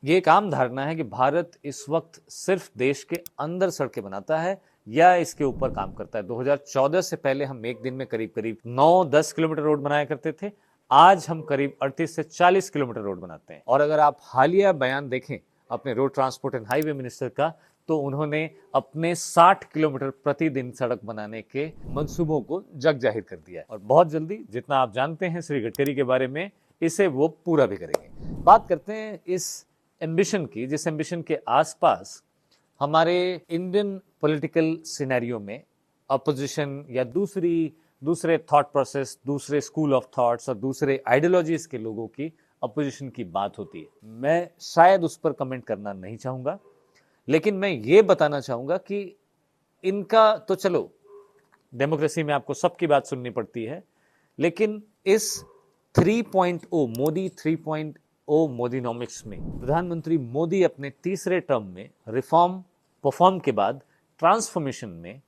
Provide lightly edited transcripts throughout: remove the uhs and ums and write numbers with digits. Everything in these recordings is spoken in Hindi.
ये एक आम धारणा है कि भारत इस वक्त सिर्फ देश के अंदर सड़कें बनाता है या इसके ऊपर काम करता है। 2014 से पहले हम एक दिन में करीब करीब 9-10 किलोमीटर रोड बनाया करते थे। आज हम करीब 38 से 40 किलोमीटर रोड बनाते हैं। और अगर आप हालिया बयान देखें अपने road transport and highway minister का, तो उन्होंने अपने 60 किलोमीटर प्रतिदिन सड़क बनाने के मंसूबों को जग जाहिर कर दिया है। और बहुत जल्दी, जितना आप जानते हैं श्री गडकरी के बारे में, इसे वो पूरा भी करेंगे। बात करते हैं इस एम्बिशन की, जिस एम्बिशन के आसपास हमारे इंडियन पॉलिटिकल सिनेरियो में अपोजिशन या दूसरे थॉट प्रोसेस, दूसरे स्कूल ऑफ थॉट्स और दूसरे आइडियोलॉजीज के लोगों की अपोजिशन की बात होती है। मैं शायद उस पर कमेंट करना नहीं चाहूंगा, लेकिन मैं ये बताना चाहूंगा कि इनका तो चलो, डेमोक्रेसी में आपको सबकी बात सुननी पड़ती है, लेकिन इस 3.0 मोदी 3.0 मोदीनॉमिक्स में प्रधानमंत्री मोदी अपने तीसरे टर्म में रिफॉर्म परफॉर्म के बाद ट्रांसफॉर्मेशन में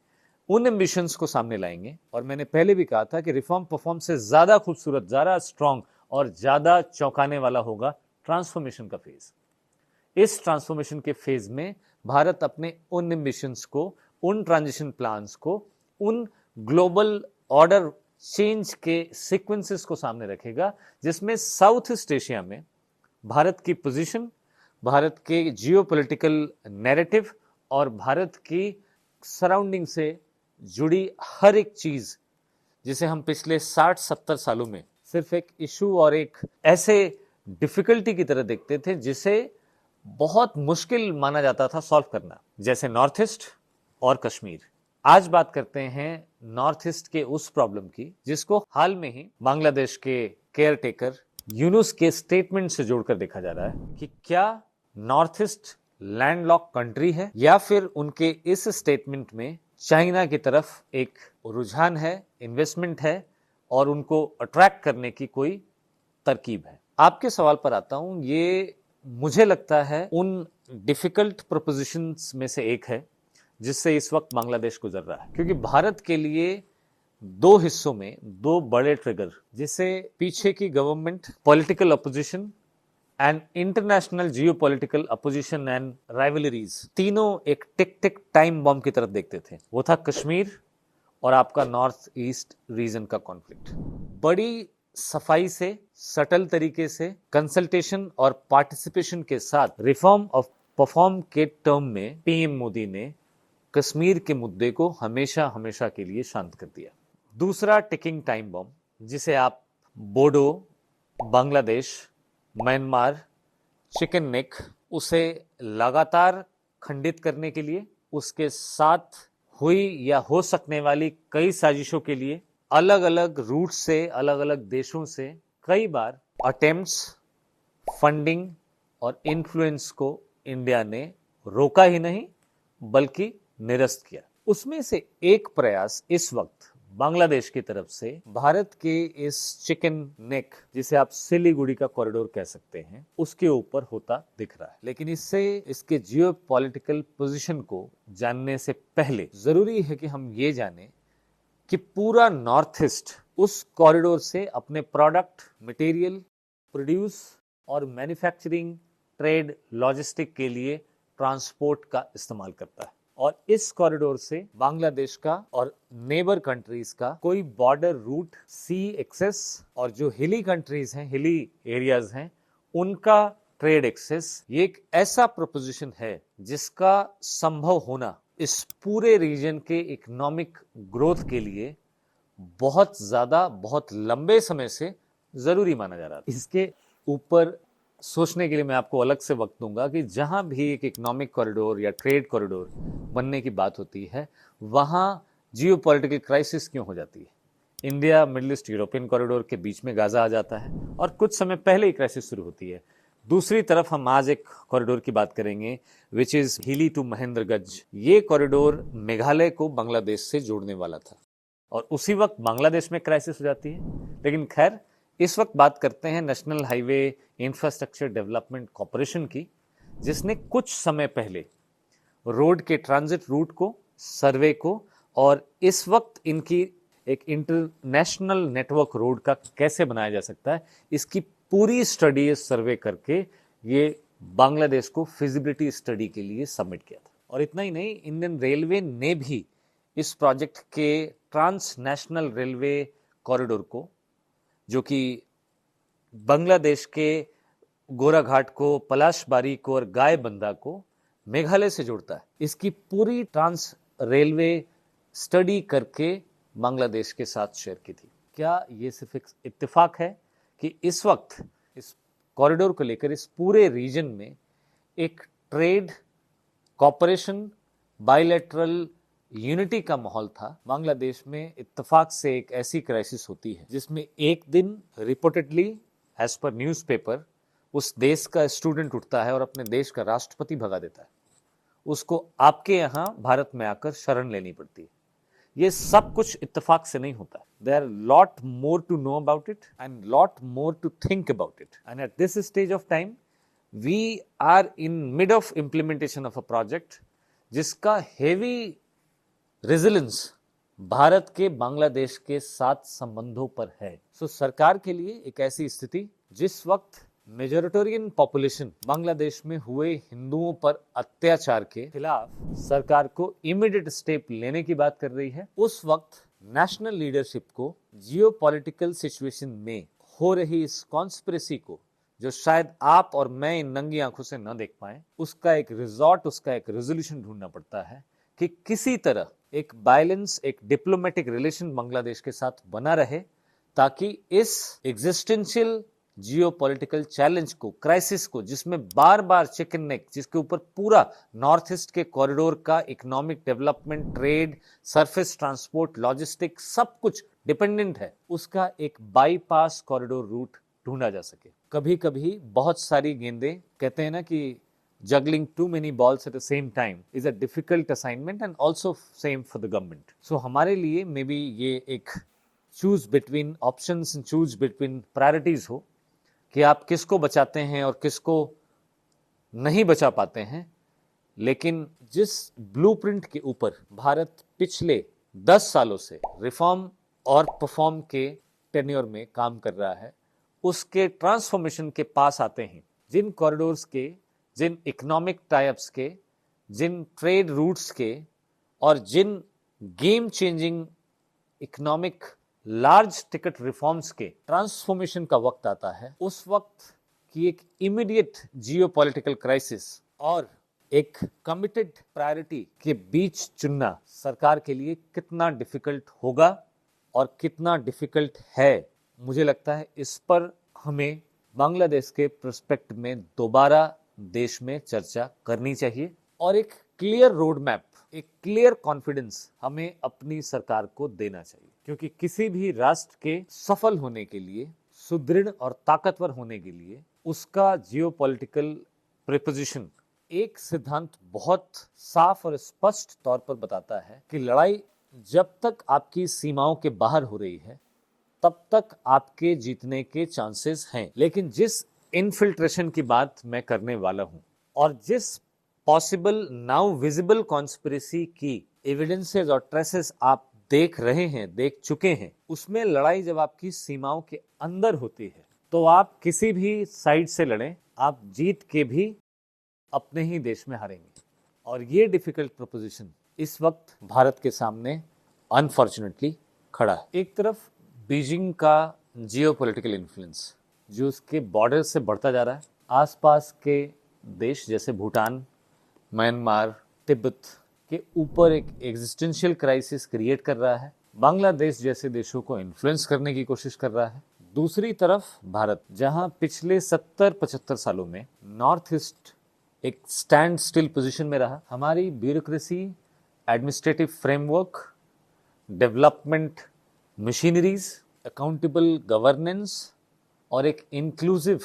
उन एम्बिशंस को सामने लाएंगे। और मैंने पहले भी कहा था कि रिफॉर्म परफॉर्म से ज्यादा खूबसूरत, ज्यादा स्ट्रांग और ज्यादा चौंकाने वाला होगा ट्रांसफॉर्मेशन का फेज। इस ट्रांसफॉर्मेशन के फेज में भारत अपने उन एम्बिशंस को, उन ट्रांजिशन प्लान्स को, उन ग्लोबल ऑर्डर चेंज के सीक्वेंसेस को सामने रखेगा, जिसमें साउथ ईस्ट एशिया में भारत की पोजीशन, भारत के जियोपॉलिटिकल नैरेटिव और भारत की सराउंडिंग से जुड़ी हर एक चीज, जिसे हम पिछले 60-70 सालों में सिर्फ एक इशू और एक ऐसे डिफिकल्टी की तरह देखते थे जिसे बहुत मुश्किल माना जाता था सॉल्व करना, जैसे नॉर्थ ईस्ट और कश्मीर। आज बात करते हैं नॉर्थ ईस्ट के उस प्रॉब्लम की, जिसको हाल में ही बांग्लादेश के केयर टेकर यूनुस के स्टेटमेंट से जोड़कर देखा जा रहा है कि क्या नॉर्थ ईस्ट लैंडलॉक कंट्री है या फिर उनके इस स्टेटमेंट में चाइना की तरफ एक रुझान है, इन्वेस्टमेंट है और उनको अट्रैक्ट करने की कोई तरकीब है। आपके सवाल पर आता हूं। ये मुझे लगता है उन डिफिकल्ट प्रोपोजिशंस में से एक है जिससे इस वक्त बांग्लादेश गुजर रहा है, क्योंकि भारत के लिए दो हिस्सों में दो बड़े ट्रिगर, जिसे पीछे की government, political opposition and international geopolitical opposition and rivalries, तीनों एक टिक टिक टाइम बॉम्ब की तरफ देखते थे। वो था कश्मीर और आपका नॉर्थ ईस्ट रीजन का कॉन्फ्लिक्ट। बड़ी सफाई से, सटल तरीके से, कंसल्टेशन और पार्टिसिपेशन के साथ रिफॉर्म ऑफ परफॉर्म के टर्म में पीएम मोदी ने कश्मीर के मुद्दे को हमेशा हमेशा के लिए शांत कर दिया। दूसरा टिकिंग टाइम बॉम्ब, जिसे आप Bodo, Bangladesh, Myanmar, chicken neck, उसे लगातार खंडित करने के लिए, उसके साथ हुई या हो सकने वाली कई साजिशों के लिए अलग अलग रूट से, अलग अलग देशों से कई बार अटेम्प्ट्स, फंडिंग और इन्फ्लुएंस को इंडिया ने रोका ही नहीं बल्कि निरस्त किया। उसमें से एक प्रयास इस वक्त बांग्लादेश की तरफ से भारत के इस चिकन नेक, जिसे आप सिलीगुड़ी का कॉरिडोर कह सकते हैं, उसके ऊपर होता दिख रहा है। लेकिन इससे, इसके जियोपॉलिटिकल पोजीशन को जानने से पहले जरूरी है कि हम ये जाने कि पूरा नॉर्थ ईस्ट उस कॉरिडोर से अपने प्रोडक्ट, मटेरियल, प्रोड्यूस और मैन्युफैक्चरिंग, ट्रेड, लॉजिस्टिक के लिए ट्रांसपोर्ट का इस्तेमाल करता है। और इस कॉरिडोर से बांग्लादेश का और नेबर कंट्रीज का कोई बॉर्डर रूट, सी एक्सेस और जो हिली कंट्रीज हैं, हिली एरियाज हैं, उनका ट्रेड एक्सेस, ये एक ऐसा प्रोपोजिशन है जिसका संभव होना इस पूरे रीजन के इकोनॉमिक ग्रोथ के लिए बहुत ज्यादा, बहुत लंबे समय से जरूरी माना जा रहा था। इसके ऊपर सोचने के लिए मैं आपको अलग से वक्त दूंगा कि जहां भी एक इकोनॉमिक कॉरिडोर या ट्रेड कॉरिडोर बनने की बात होती है, वहां जियोपॉलिटिकल क्राइसिस क्यों हो जाती है। India, middle east, European corridor के बीच में गाजा आ जाता है और कुछ समय पहले ही क्राइसिस शुरू होती है। दूसरी तरफ हम आज एक कॉरिडोर की बात करेंगे, विच इज हिली टू महेंद्रगंज। ये कॉरिडोर मेघालय को बांग्लादेश से जोड़ने वाला था और उसी वक्त बांग्लादेश में क्राइसिस हो जाती है। लेकिन खैर, इस वक्त बात करते हैं national highway infrastructure development corporation की, जिसने कुछ समय पहले रोड के ट्रांजिट रूट को, सर्वे को और इस वक्त इनकी एक इंटरनेशनल नेटवर्क रोड का कैसे बनाया जा सकता है, इसकी पूरी स्टडी, सर्वे करके ये बांग्लादेश को फिजिबिलिटी स्टडी के लिए सबमिट किया था। और इतना ही नहीं, इंडियन रेलवे ने भी इस प्रोजेक्ट के ट्रांस नेशनल रेलवे कॉरिडोर को, जो कि बांग्लादेश के गोराघाट को, पलाशबारी को और गायबंदा को मेघालय से जोड़ता है, इसकी पूरी ट्रांस रेलवे स्टडी करके बांग्लादेश के साथ शेयर की थी। क्या ये सिर्फ एक इत्तेफाक है कि इस वक्त इस कॉरिडोर को लेकर इस पूरे रीजन में एक ट्रेड, कॉपरेशन, बायलैटरल यूनिटी का माहौल था? बांग्लादेश में इत्तेफाक से एक ऐसी क्राइसिस होती है जिसमें एक दिन रिपोर्टेडली एज पर न्यूज़पेपर उस देश का स्टूडेंट उठता है और अपने देश का राष्ट्रपति भगा देता है, उसको आपके यहाँ भारत में आकर शरण लेनी पड़ती है। ये सब कुछ इत्तेफाक से नहीं होता है। There are lot more to know about it and lot more to think about it, and at this stage of time we are in mid of implementation of a project जिसका हेवी रेजिलेंस भारत के बांग्लादेश के साथ संबंधों पर है। सो सरकार के लिए एक ऐसी स्थिति जिस वक्त मेजोरिटेरियन पॉपुलेशन बांग्लादेश में हुए हिंदुओं पर अत्याचार के खिलाफ सरकार को इमीडिएट स्टेप लेने की बात कर रही है, उस वक्त नेशनल लीडरशिप को जियोपॉलिटिकल सिचुएशन में हो रही इस कॉन्स्पिरेसी को, जो शायद आप और मैं इन नंगी आंखों से न देख पाए, उसका एक रिजॉर्ट, उसका एक रेजोल्यूशन ढूंढना पड़ता है कि किसी तरह एक बैलेंस, एक डिप्लोमेटिक रिलेशन बांग्लादेश के साथ बना रहे, ताकि इस एग्जिस्टेंशियल जियोपॉलिटिकल चैलेंज को, क्राइसिस को, जिसमें बार बार चिकन नेक, जिसके ऊपर पूरा नॉर्थ ईस्ट के कॉरिडोर का economic development, trade, surface transport, logistic सब कुछ डिपेंडेंट है, उसका एक बाईपास कॉरिडोर रूट ढूंढा जा सके। कभी कभी बहुत सारी गेंदें, कहते हैं ना कि juggling too many balls at the same time is a difficult assignment and also same for the government. So हमारे लिए मे बी ये एक choose between options and choose between priorities हो कि आप किसको बचाते हैं और किसको नहीं बचा पाते हैं। लेकिन जिस ब्लूप्रिंट के ऊपर भारत पिछले 10 सालों से रिफॉर्म और परफॉर्म के टेन्योर में काम कर रहा है, उसके ट्रांसफॉर्मेशन के पास आते हैं, जिन कॉरिडोर्स के, जिन इकोनॉमिक टाइप्स के, जिन ट्रेड रूट्स के और जिन game changing economic large ticket reforms के ट्रांसफॉर्मेशन का वक्त आता है, उस वक्त की एक इमीडिएट जियोपॉलिटिकल क्राइसिस और एक कमिटेड प्रायोरिटी के बीच चुनना सरकार के लिए कितना डिफिकल्ट होगा और कितना डिफिकल्ट है, मुझे लगता है इस पर हमें बांग्लादेश के प्रोस्पेक्ट में दोबारा देश में चर्चा करनी चाहिए और एक क्लियर रोड मैप, एक क्लियर कॉन्फिडेंस हमें अपनी सरकार को देना चाहिए, क्योंकि किसी भी राष्ट्र के सफल होने के लिए, सुदृढ़ और ताकतवर होने के लिए, उसका जियोपॉलिटिकल प्रीपोजिशन एक सिद्धांत बहुत साफ और स्पष्ट तौर पर बताता है कि लड़ाई जब तक आपकी सीमाओं के बाहर हो रही है तब तक आपके जीतने के चांसेस हैं। लेकिन जिस इनफिल्ट्रेशन की बात मैं करने वाला हूं और जिस पॉसिबल नाउ विजिबल कॉन्स्पिरेसी की एविडेंसेस और ट्रेसेस आप देख रहे हैं, देख चुके हैं, उसमें लड़ाई जब आपकी सीमाओं के अंदर होती है तो आप किसी भी साइड से लड़ें, आप जीत के भी अपने ही देश में हारेंगे। और ये डिफिकल्ट प्रोपोजिशन इस वक्त भारत के सामने अनफॉर्चुनेटली खड़ा है। एक तरफ बीजिंग का जियोपॉलिटिकल इन्फ्लुएंस जो उसके बॉर्डर से बढ़ता जा रहा है, आसपास के देश जैसे भूटान, म्यांमार, तिब्बत के ऊपर एक एग्जिस्टेंशियल क्राइसिस क्रिएट कर रहा है, बांग्लादेश जैसे देशों को इन्फ्लुएंस करने की कोशिश कर रहा है। दूसरी तरफ भारत, जहां पिछले 70-75 सालों में नॉर्थ ईस्ट एक स्टैंड स्टिल पोजीशन में रहा, हमारी bureaucracy, administrative framework, development machineries, accountable governance और एक inclusive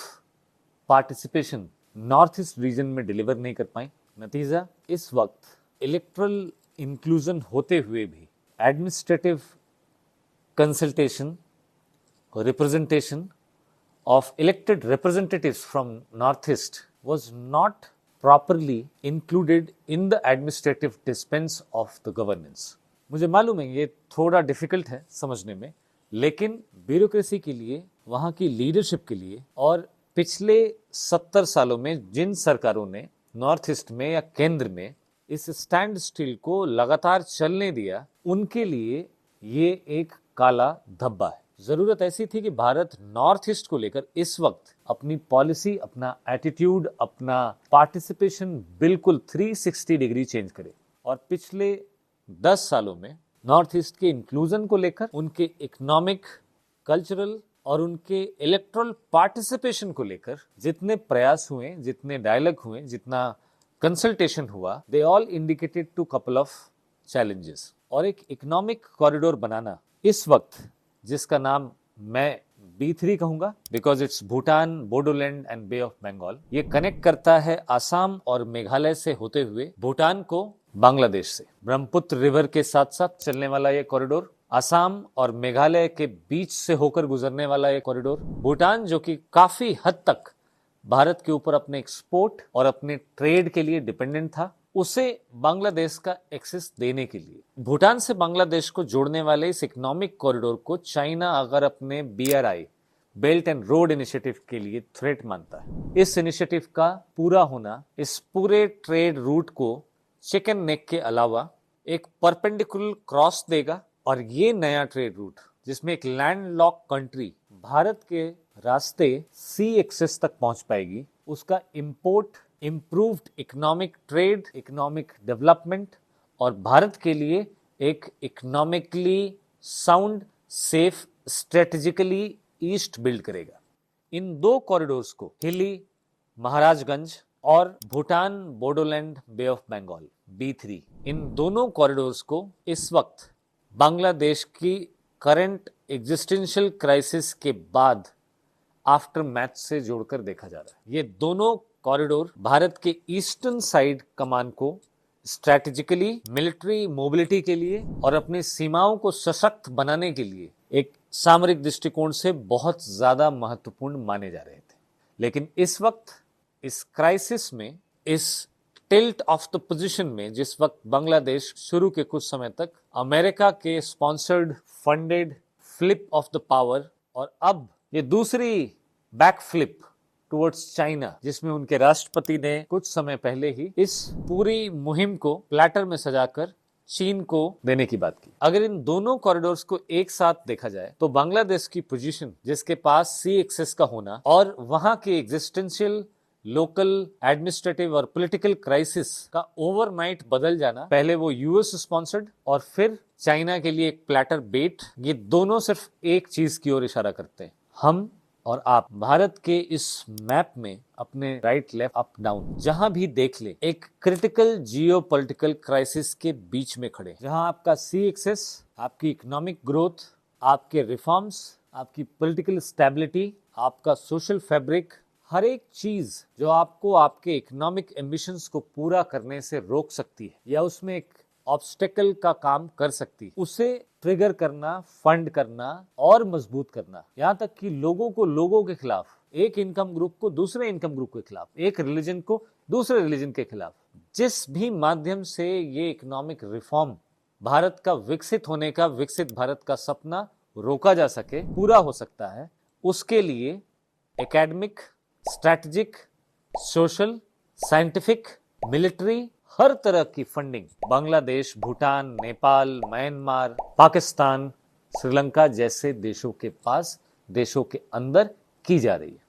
participation north east region में डिलीवर नहीं कर पाए। नतीजा, इस वक्त इलेक्ट्रल इंक्लूजन होते हुए भी administrative consultation, representation of elected representatives from Northeast was not properly included in the administrative dispense of the governance. मुझे मालूम है ये थोड़ा डिफिकल्ट है समझने में, लेकिन ब्यूरोक्रेसी के लिए, वहाँ की लीडरशिप के लिए और पिछले 70 सालों में जिन सरकारों ने नॉर्थ ईस्ट में या केंद्र में इस स्टैंड स्टिल को लगातार चलने दिया, उनके लिए ये एक काला धब्बा है। जरूरत ऐसी थी कि भारत नॉर्थ ईस्ट को लेकर इस वक्त अपनी पॉलिसी, अपना एटीट्यूड, अपना पार्टिसिपेशन बिल्कुल 360 डिग्री चेंज करे। और पिछले 10 सालों में नॉर्थ ईस्ट के इंक्लूजन को लेकर, उनके इकोनॉमिक, कल्चरल और उनके इलेक्टोरल पार्टिसिपेशन को लेकर जितने प्रयास हुए, जितने डायलॉग हुए, जितना कंसल्टेशन हुआ, they all indicated to couple of challenges. और एक इकोनॉमिक कॉरिडोर बनाना इस वक्त, जिसका नाम मैं B3 कहूंगा because it's Bhutan, Bodoland and bay of Bengal, ये कनेक्ट करता है आसाम और मेघालय से होते हुए भूटान को बांग्लादेश से। ब्रह्मपुत्र रिवर के साथ साथ चलने वाला ये कॉरिडोर, आसाम और मेघालय के बीच से होकर गुजरने वाला ये कॉरिडोर, भूटान जो कि काफी हद तक भारत के ऊपर अपने एक्सपोर्ट और अपने ट्रेड के लिए डिपेंडेंट था, उसे बांग्लादेश का एक्सेस देने के लिए भूटान से बांग्लादेश को जोड़ने वाले इस इकोनॉमिक कॉरिडोर को चाइना अगर अपने BRI, belt and road initiative के लिए थ्रेट मानता है, इस इनिशिएटिव का पूरा होना इस पूरे ट्रेड रूट को चिकन नेक के अलावा एक परपेंडिकुलर क्रॉस देगा। और ये नया ट्रेड रूट, जिसमें एक लैंडलॉक कंट्री भारत के रास्ते सी एक्सेस तक पहुंच पाएगी, उसका import, improved economic trade, economic development और भारत के लिए एक economically sound, safe, strategically east build करेगा। इन दो कॉरिडोर्स को, हिली, महाराजगंज और भूटान, बोडोलैंड, बे ऑफ बंगाल B3, इन दोनों कॉरिडोर्स को इस वक्त बांग्लादेश की करंट एग्जिस्टेंशियल क्राइसिस के बाद आफ्टर मैच से जोड़कर देखा जा रहा है। ये दोनों कॉरिडोर भारत के ईस्टर्न साइड कमान को स्ट्रैटेजिकली, मिलिट्री मोबिलिटी के लिए और अपनी सीमाओं को सशक्त बनाने के लिए एक सामरिक दृष्टिकोण से बहुत ज्यादा महत्वपूर्ण माने जा रहे थे। लेकिन इस वक्त इस क्राइसिस में, इस टिल्ट ऑफ द पोजीशन में, जिस वक्त बांग्लादेश शुरू के कुछ समय तक अमेरिका के sponsored, funded flip of the power, और अब ये दूसरी बैक फ्लिप टुवर्ड्स चाइना, जिसमें उनके राष्ट्रपति ने कुछ समय पहले ही इस पूरी मुहिम को प्लेटर में सजाकर चीन को देने की बात की। अगर इन दोनों कॉरिडोर्स को एक साथ देखा जाए तो बांग्लादेश की पोजीशन, जिसके पास सी एक्सेस का होना और वहां के एग्जिस्टेंशियल, लोकल, एडमिनिस्ट्रेटिव और पॉलिटिकल क्राइसिस का ओवरनाइट बदल जाना, पहले वो यूएस स्पॉन्सर्ड और फिर चाइना के लिए एक प्लेटर बेट, ये दोनों सिर्फ एक चीज की ओर इशारा करते हैं, हम और आप भारत के इस मैप में अपने राइट, लेफ्ट, अप, डाउन जहां भी देख ले, एक क्रिटिकल जियोपॉलिटिकल क्राइसिस के बीच में खड़े, जहां आपका सी एक्सेस, आपकी इकोनॉमिक ग्रोथ, आपके रिफॉर्म्स, आपकी पॉलिटिकल स्टेबिलिटी, आपका सोशल फैब्रिक, हर एक चीज जो आपको आपके इकोनॉमिक एम्बिशंस को पूरा करने से रोक सकती है या उसमें एक ऑब्स्टेकल का काम कर सकती है, उसे ट्रिगर करना, फंड करना और मजबूत करना, यहाँ तक कि लोगों को लोगों के खिलाफ, एक इनकम ग्रुप को दूसरे इनकम ग्रुप के खिलाफ, एक रिलीजन को दूसरे रिलीजन के खिलाफ, जिस भी माध्यम से ये इकोनॉमिक रिफॉर्म, भारत का विकसित होने का, विकसित भारत का सपना रोका जा सके, पूरा हो सकता है, उसके लिए academic, strategic, social, scientific, military, हर तरह की फंडिंग बांग्लादेश, भूटान, नेपाल, म्यांमार, पाकिस्तान, श्रीलंका जैसे देशों के पास, देशों के अंदर की जा रही है।